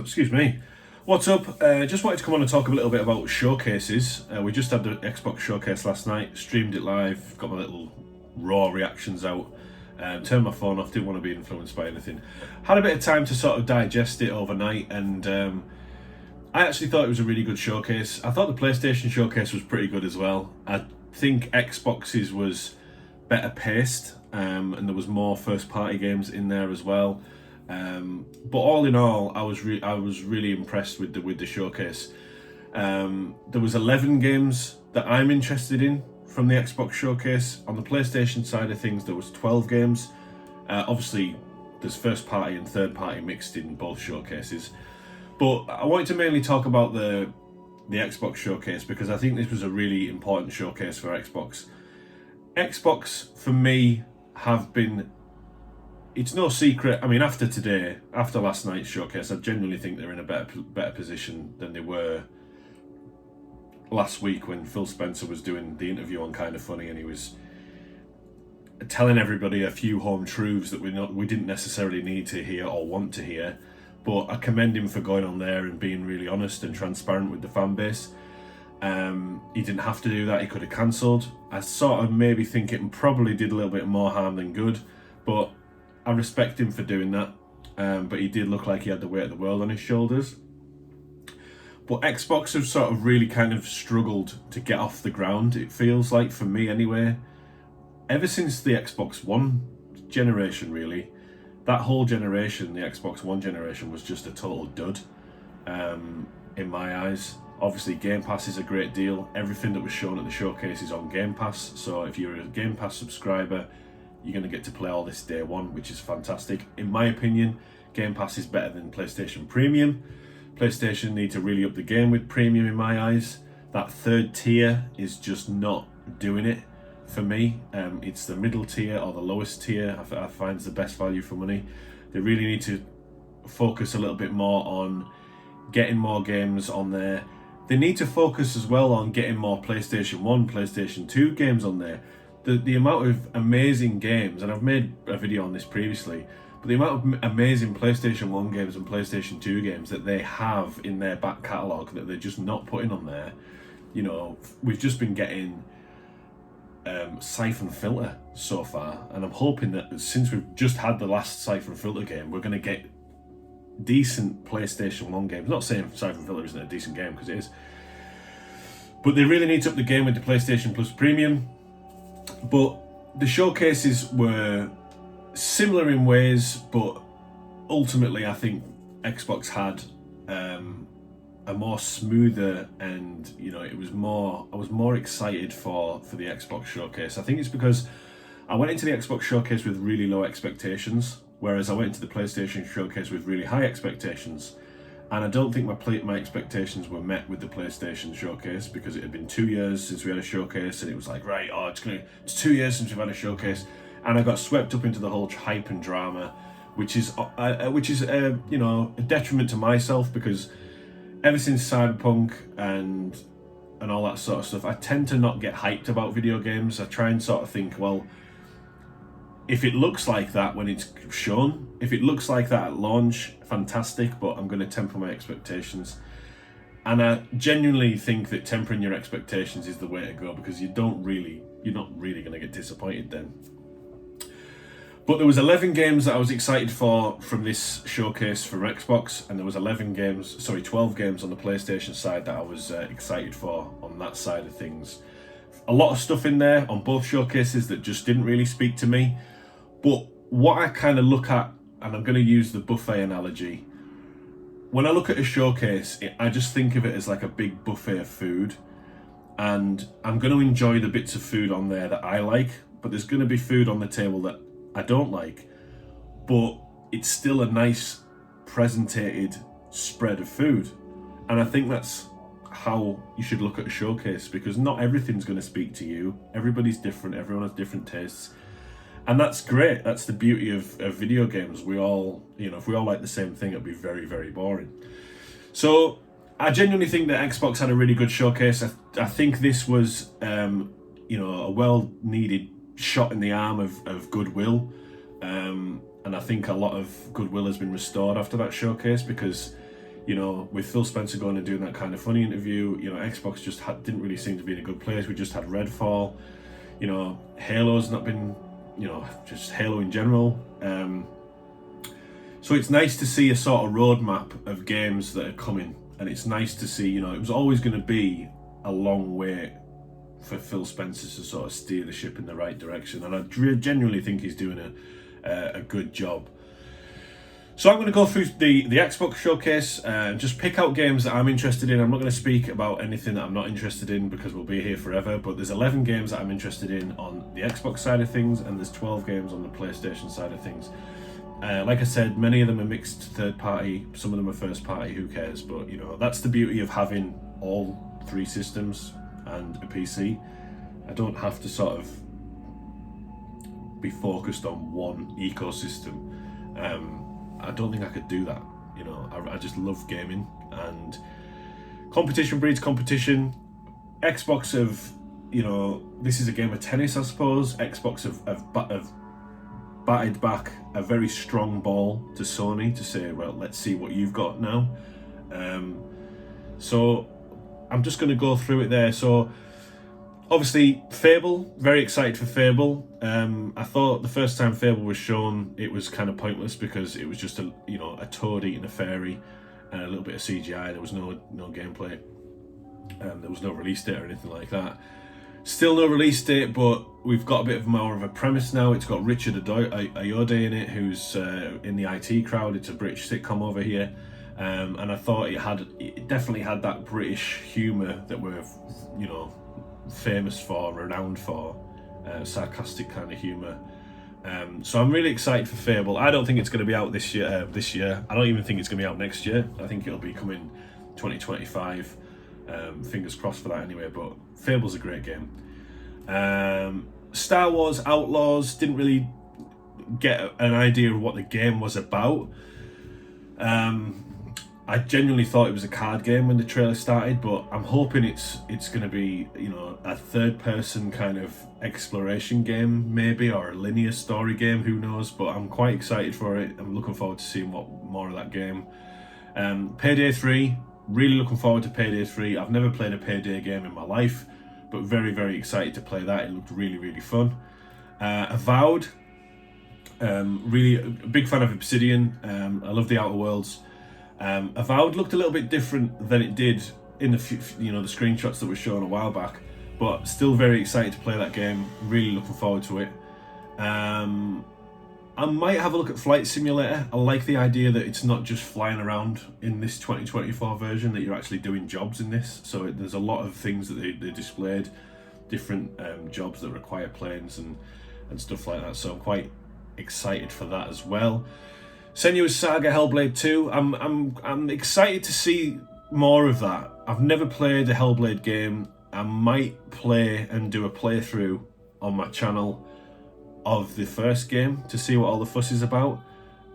excuse me. What's up? Just wanted to come on and talk a little bit about showcases. We just had the Xbox showcase last night, streamed it live, got my little raw reactions out, turned my phone off, didn't want to be influenced by anything. Had a bit of time to sort of digest it overnight, and I actually thought it was a really good showcase. I thought the PlayStation showcase was pretty good as well. I think Xbox's was better paced, and there was more first party games in there as well. But all in all, I was really impressed with the showcase. There was 11 games that I'm interested in from the Xbox showcase. On the PlayStation side of things, there was 12 games. Obviously, there's first party and third party mixed in both showcases. But I wanted to mainly talk about the Xbox showcase because I think this was a really important showcase for Xbox. Xbox, for me, have been... It's no secret. I mean, after today, after last night's showcase, I genuinely think they're in a better position than they were last week when Phil Spencer was doing the interview on Kind of Funny, and he was telling everybody a few home truths that we didn't necessarily need to hear or want to hear. But I commend him for going on there and being really honest and transparent with the fan base. He didn't have to do that. He could have cancelled. I sort of maybe think it probably did a little bit more harm than good, but I respect him for doing that, but he did look like he had the weight of the world on his shoulders. But Xbox have sort of really kind of struggled to get off the ground, it feels like, for me anyway. Ever since the Xbox One generation, really. That whole generation, the Xbox One generation, was just a total dud, in my eyes. Obviously, Game Pass is a great deal. Everything that was shown at the showcase is on Game Pass, so if you're a Game Pass subscriber, you're going to get to play all this day one, which is fantastic. In my opinion, Game Pass is better than PlayStation Premium. PlayStation need to really up the game with Premium in my eyes. That third tier is just not doing it for me. It's the middle tier or the lowest tier I find is the best value for money. They really need to focus a little bit more on getting more games on there. They need to focus as well on getting more PlayStation 1, PlayStation 2 games on there. The amount of amazing games, and I've made a video on this previously, but the amount of amazing PlayStation 1 games and PlayStation 2 games that they have in their back catalogue that they're just not putting on there. You know, we've just been getting Siphon Filter so far, and I'm hoping that since we've just had the last Siphon Filter game, we're going to get decent PlayStation 1 games. Not saying Siphon Filter isn't a decent game, because it is. But they really need to up the game with the PlayStation Plus Premium. But the showcases were similar in ways, but ultimately I think Xbox had a more smoother, and I was more excited for the Xbox showcase. I think it's because I went into the Xbox showcase with really low expectations, whereas I went into the PlayStation showcase with really high expectations. And I don't think my expectations were met with the PlayStation showcase, because it had been 2 years since we had a showcase, and it was like, right, it's 2 years since we've had a showcase, and I got swept up into the whole hype and drama, which is a detriment to myself, because ever since Cyberpunk and all that sort of stuff, I tend to not get hyped about video games. I try and sort of think, well, if it looks like that when it's shown, if it looks like that at launch, fantastic, but I'm going to temper my expectations. And I genuinely think that tempering your expectations is the way to go, because you're not really going to get disappointed then. But there was 11 games that I was excited for from this showcase from Xbox, and there was 12 games on the PlayStation side that I was excited for on that side of things. A lot of stuff in there on both showcases that just didn't really speak to me. But what I kind of look at, and I'm going to use the buffet analogy, when I look at a showcase, I just think of it as like a big buffet of food, and I'm going to enjoy the bits of food on there that I like, but there's going to be food on the table that I don't like, but it's still a nice presented spread of food. And I think that's how you should look at a showcase, because not everything's going to speak to you. Everybody's different, everyone has different tastes. And that's great. That's the beauty of video games. We all, if we all like the same thing, it'd be very, very boring. So I genuinely think that Xbox had a really good showcase. I think this was, a well-needed shot in the arm of goodwill. And I think a lot of goodwill has been restored after that showcase, because You know, with Phil Spencer going and doing that kind of funny interview, you know, Xbox just didn't really seem to be in a good place. We just had Redfall, you know, Halo's not been, you know, just Halo in general. So it's nice to see a sort of roadmap of games that are coming, and it's nice to see, you know, it was always going to be a long wait for Phil Spencer to sort of steer the ship in the right direction, and I genuinely think he's doing a good job. So I'm going to go through the Xbox showcase and just pick out games that I'm interested in. I'm not going to speak about anything that I'm not interested in because we'll be here forever, but there's 11 games that I'm interested in on the Xbox side of things, and there's 12 games on the PlayStation side of things. Like I said, many of them are mixed third party, some of them are first party, who cares? But you know, that's the beauty of having all three systems and a PC. I don't have to sort of be focused on one ecosystem. I don't think I could do that. You know, I just love gaming, and competition breeds competition. Xbox have, you know, this is a game of tennis, I suppose. Xbox have batted back a very strong ball to Sony to say, well, let's see what you've got now. So I'm just going to go through it there. So obviously Fable, very excited for Fable. I thought the first time Fable was shown, it was kind of pointless because it was just a toad eating a fairy and a little bit of CGI. There was no gameplay. There was no release date or anything like that. Still no release date, but we've got a bit more of a premise now. It's got Richard Ayoade in it, who's in the IT crowd. It's a British sitcom over here, and I thought it definitely had that British humour that we're, you know, famous for, renowned for, sarcastic kind of humour. So I'm really excited for Fable. I don't think it's going to be out this year. I don't even think it's going to be out next year. I think it'll be coming 2025. Fingers crossed for that anyway, but Fable's a great game. Star Wars Outlaws, didn't really get an idea of what the game was about. I genuinely thought it was a card game when the trailer started, but I'm hoping it's going to be, you know, a third-person kind of exploration game, maybe, or a linear story game. Who knows? But I'm quite excited for it. I'm looking forward to seeing what more of that game. Payday 3. Really looking forward to Payday 3. I've never played a Payday game in my life, but very, very excited to play that. It looked really, really fun. Avowed. Really a big fan of Obsidian. I love the Outer Worlds. Avowed looked a little bit different than it did in the screenshots that were shown a while back, but still very excited to play that game. Really looking forward to it. I might have a look at Flight Simulator. I like the idea that it's not just flying around in this 2024 version, that you're actually doing jobs in this. So there's a lot of things that they displayed, different jobs that require planes and stuff like that. So I'm quite excited for that as well. Senua's Saga Hellblade 2. I'm excited to see more of that. I've never played a Hellblade game. I might play and do a playthrough on my channel of the first game to see what all the fuss is about,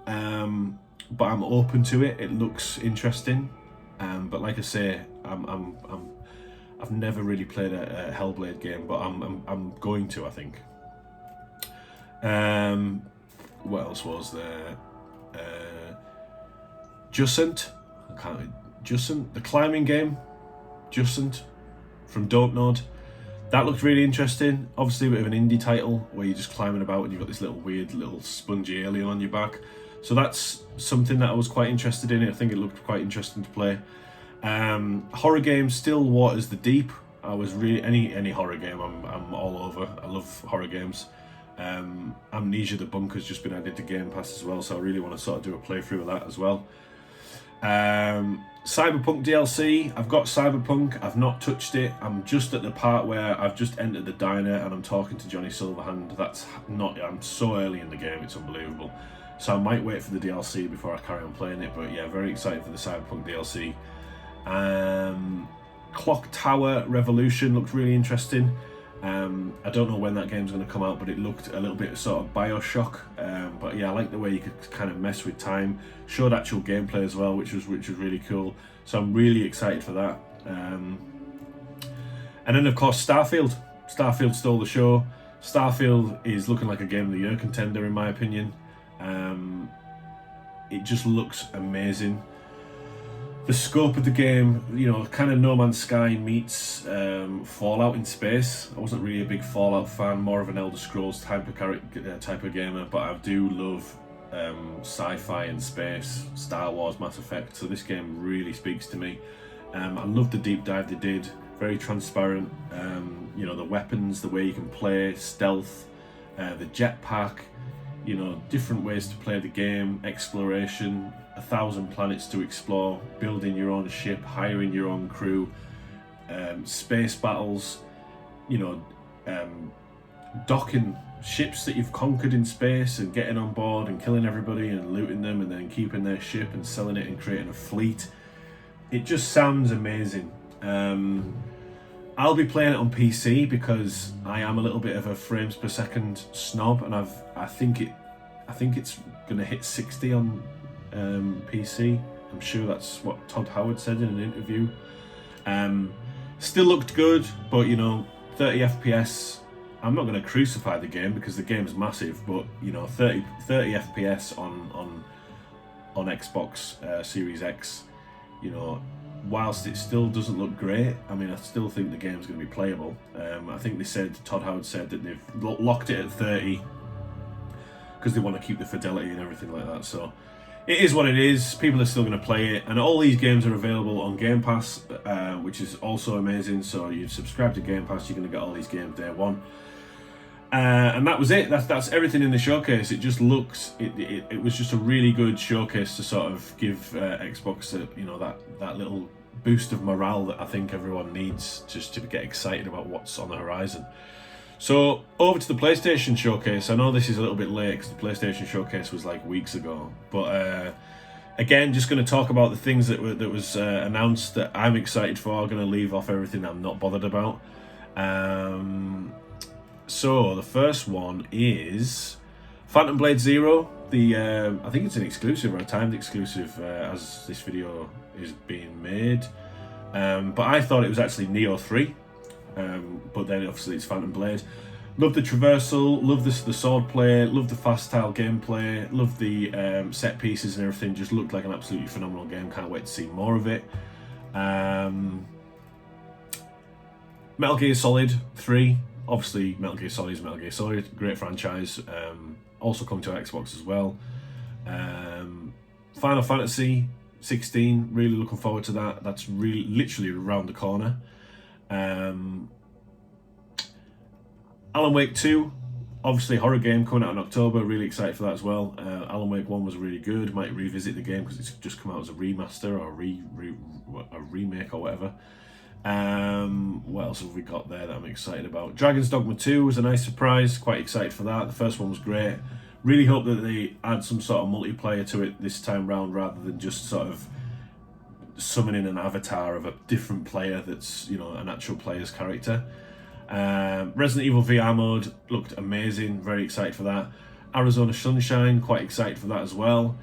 but I'm open to it. It looks interesting, but like I say, I've never really played a Hellblade game, but I'm going to, I think. What else was there? Jusant, the climbing game, Jusant from Don't Nod. That looked really interesting. Obviously a bit of an indie title where you're just climbing about and you've got this little weird little spongy alien on your back. So that's something that I was quite interested in. I think it looked quite interesting to play. Horror games, Still Waters the Deep. I was really any horror game I'm all over. I love horror games. Amnesia the Bunker's just been added to Game Pass as well, so I really want to sort of do a playthrough of that as well. Cyberpunk DLC. I've got Cyberpunk. I've not touched it. I'm just at the part where I've just entered the diner and I'm talking to Johnny Silverhand. I'm so early in the game, it's unbelievable. So I might wait for the DLC before I carry on playing it. But yeah, very excited for the Cyberpunk DLC. Clock Tower Revolution looked really interesting. I don't know when that game's going to come out, but it looked a little bit sort of Bioshock. But yeah, I like the way you could kind of mess with time. Showed actual gameplay as well, which was really cool. So I'm really excited for that. And then of course Starfield. Starfield stole the show. Starfield is looking like a Game of the Year contender in my opinion. It just looks amazing. the scope of the game, you know, kind of No Man's Sky meets Fallout in space. I wasn't really a big Fallout fan, more of an Elder Scrolls type of gamer, but I do love sci-fi and space, Star Wars, Mass Effect. So this game really speaks to me. I love the deep dive they did. Very transparent. You know, the weapons, the way you can play, stealth, the jetpack. You know, different ways to play the game, exploration, 1,000 planets to explore, building your own ship, hiring your own crew, space battles, you know, docking ships that you've conquered in space and getting on board and killing everybody and looting them and then keeping their ship and selling it and creating a fleet. It just sounds amazing. I'll be playing it on PC because I am a little bit of a frames per second snob, and I think it's gonna hit 60 on PC. I'm sure that's what Todd Howard said in an interview. Still looked good, but you know, 30 FPS. I'm not going to crucify the game because the game's massive, but you know, 30 FPS on Xbox Series X, you know, whilst it still doesn't look great, I mean, I still think the game's going to be playable. I think Todd Howard said that they've locked it at 30 because they want to keep the fidelity and everything like that. So it is what it is. People are still going to play it, and all these games are available on Game Pass, which is also amazing. So you subscribe to Game Pass, you're going to get all these games day one. And that was it. That's everything in the showcase. It just looks. It was just a really good showcase to sort of give Xbox, you know, that little boost of morale that I think everyone needs just to get excited about what's on the horizon. So over to the PlayStation showcase. I know this is a little bit late because the PlayStation showcase was like weeks ago, but again, just going to talk about the things that was announced that I'm excited for. I'm going to leave off everything I'm not bothered about. So the first one is Phantom Blade Zero. I think it's an exclusive or a timed exclusive as this video is being made. But I thought it was actually Neo 3. But then obviously it's Phantom Blade. Love the traversal, love the sword play, love the fast style gameplay, love the set pieces and everything. Just looked like an absolutely phenomenal game. Can't wait to see more of it. Metal Gear Solid 3. Obviously, Metal Gear Solid is Metal Gear Solid, great franchise. Also coming to Xbox as well. Final Fantasy 16, really looking forward to that. That's really literally around the corner. Alan Wake 2, obviously horror game coming out in October. Really excited for that as well. Alan Wake 1 was really good. Might revisit the game because it's just come out as a remaster or a remake or whatever. What else have we got there that I'm excited about? Dragon's Dogma 2 was a nice surprise. Quite excited for that. The first one was great. Really hope that they add some sort of multiplayer to it this time round rather than just sort of summoning an avatar of a different player that's, you know, an actual player's character. Resident Evil VR mode looked amazing. Very excited for that. Arizona Sunshine, quite excited for that as well.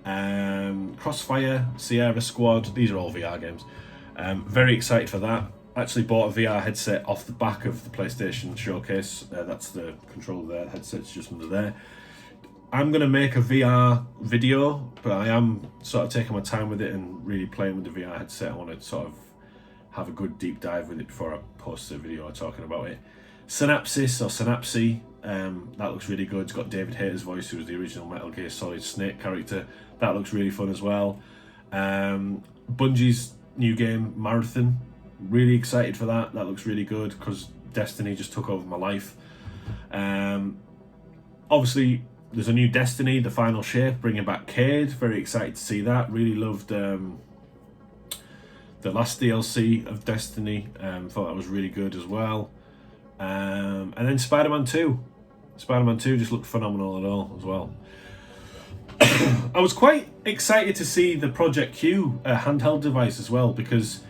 Crossfire, Sierra Squad, these are all VR games. Very excited for that. Actually bought a VR headset off the back of the PlayStation showcase. That's the controller there, the headset's just under there. I'm going to make a VR video, but I am sort of taking my time with it and really playing with the VR headset. I want to sort of have a good deep dive with it before I post a video talking about it. Synapsis or Synapsi, that looks really good. It's got David Hayter's voice, who was the original Metal Gear Solid Snake character. That looks really fun as well. Bungie's new game, Marathon, really excited for that. That looks really good because Destiny just took over my life. Obviously, there's a new Destiny, The Final Shape, bringing back Cade. Very excited to see that. Really loved the last DLC of Destiny. Thought that was really good as well. And then Spider-Man 2. Spider-Man 2 just looked phenomenal at all as well. I was quite excited to see the Project Q handheld device as well because,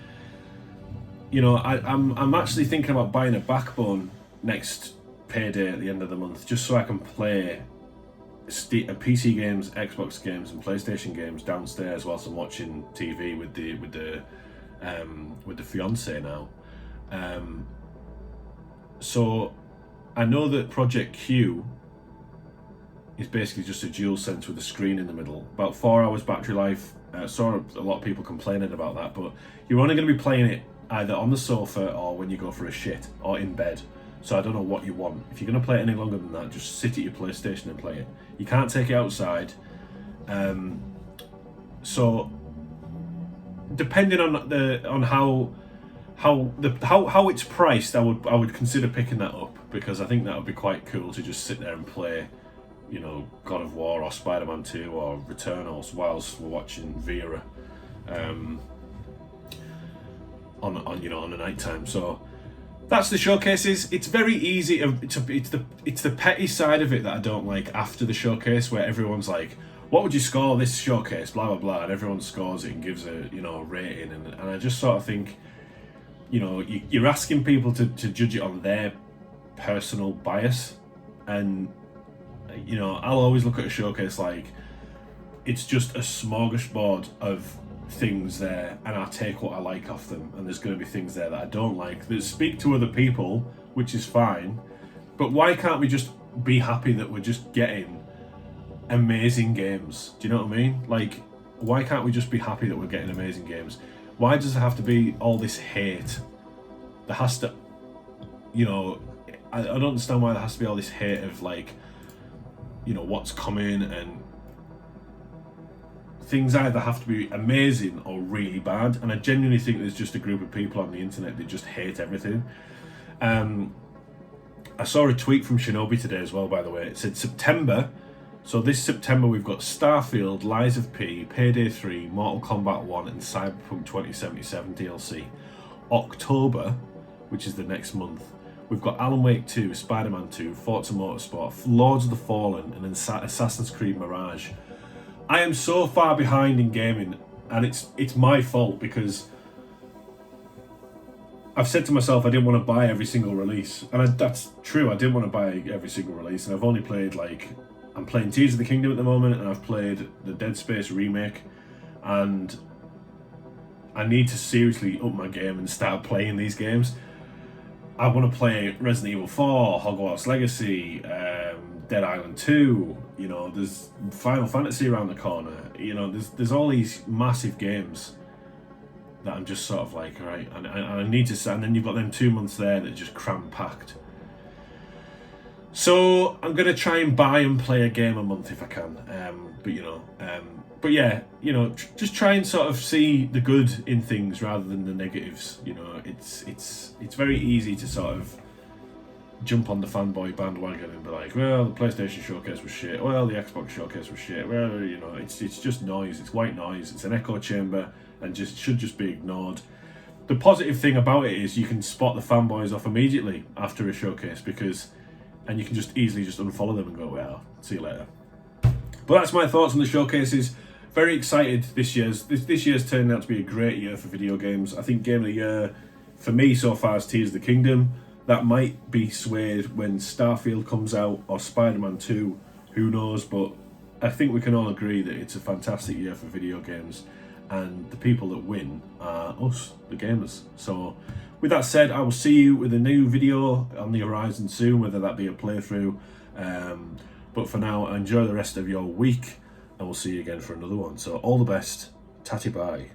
you know, I'm actually thinking about buying a Backbone next payday at the end of the month just so I can play PC games, Xbox games, and PlayStation games downstairs whilst I'm watching TV with the fiance now. So I know that Project Q is basically just a dual sense with a screen in the middle. About 4 hours battery life, I saw a lot of people complaining about that, but you're only going to be playing it either on the sofa or when you go for a shit or in bed. So I don't know what you want. If you're going to play it any longer than that, just sit at your PlayStation and play it. You can't take it outside. So depending on how it's priced, I would consider picking that up, because I think that would be quite cool to just sit there and play, you know, God of War or Spider-Man 2 or Returnals whilst we're watching Vera on a night time. So that's the showcases. It's very easy. It's the petty side of it that I don't like after the showcase, where everyone's like, what would you score this showcase, blah blah blah, and everyone scores it and gives a rating, and I just sort of think, you're asking people to judge it on their personal bias, and I'll always look at a showcase like it's just a smorgasbord of things there, and I'll take what I like off them, and there's going to be things there that I don't like that speak to other people, which is fine, but why can't we just be happy that we're just getting amazing games? Do you know what I mean? Like, why can't we just be happy that we're getting amazing games? Why does it have to be all this hate? There has to, I don't understand why there has to be all this hate of like, what's coming, and things either have to be amazing or really bad. And I genuinely think there's just a group of people on the internet that just hate everything. I saw a tweet from Shinobi today as well, by the way. It said September. So this September we've got Starfield, Lies of P, Payday 3, Mortal Kombat 1 and Cyberpunk 2077 DLC. October, which is the next month, we've got Alan Wake 2, Spider-Man 2, Forza Motorsport, Lords of the Fallen and Assassin's Creed Mirage. I am so far behind in gaming, and it's my fault, because I've said to myself I didn't want to buy every single release, and that's true, I didn't want to buy every single release, and I've only played I'm playing Tears of the Kingdom at the moment, and I've played the Dead Space remake, and I need to seriously up my game and start playing these games. I want to play Resident Evil 4, Hogwarts Legacy, Dead Island 2, there's Final Fantasy around the corner, there's all these massive games that I'm just sort of like, all right, and I need to, and then you've got them 2 months there that are just cram-packed. So I'm going to try and buy and play a game a month if I can, but yeah, just try and sort of see the good in things rather than the negatives. It's very easy to sort of jump on the fanboy bandwagon and be like, well, the PlayStation Showcase was shit, well, the Xbox Showcase was shit, well, it's just noise, it's white noise, it's an echo chamber, and should just be ignored. The positive thing about it is you can spot the fanboys off immediately after a showcase, and you can just easily just unfollow them and go, well, see you later. But that's my thoughts on the showcases. Very excited this year's turning out to be a great year for video games. I think Game of the Year for me so far is Tears of the Kingdom. That might be swayed when Starfield comes out, or Spider-Man 2, who knows, but I think we can all agree that it's a fantastic year for video games, and the people that win are us, the gamers. So with that said, I will see you with a new video on the horizon soon, whether that be a playthrough, but for now, enjoy the rest of your week, and we'll see you again for another one. So all the best, tatty bye.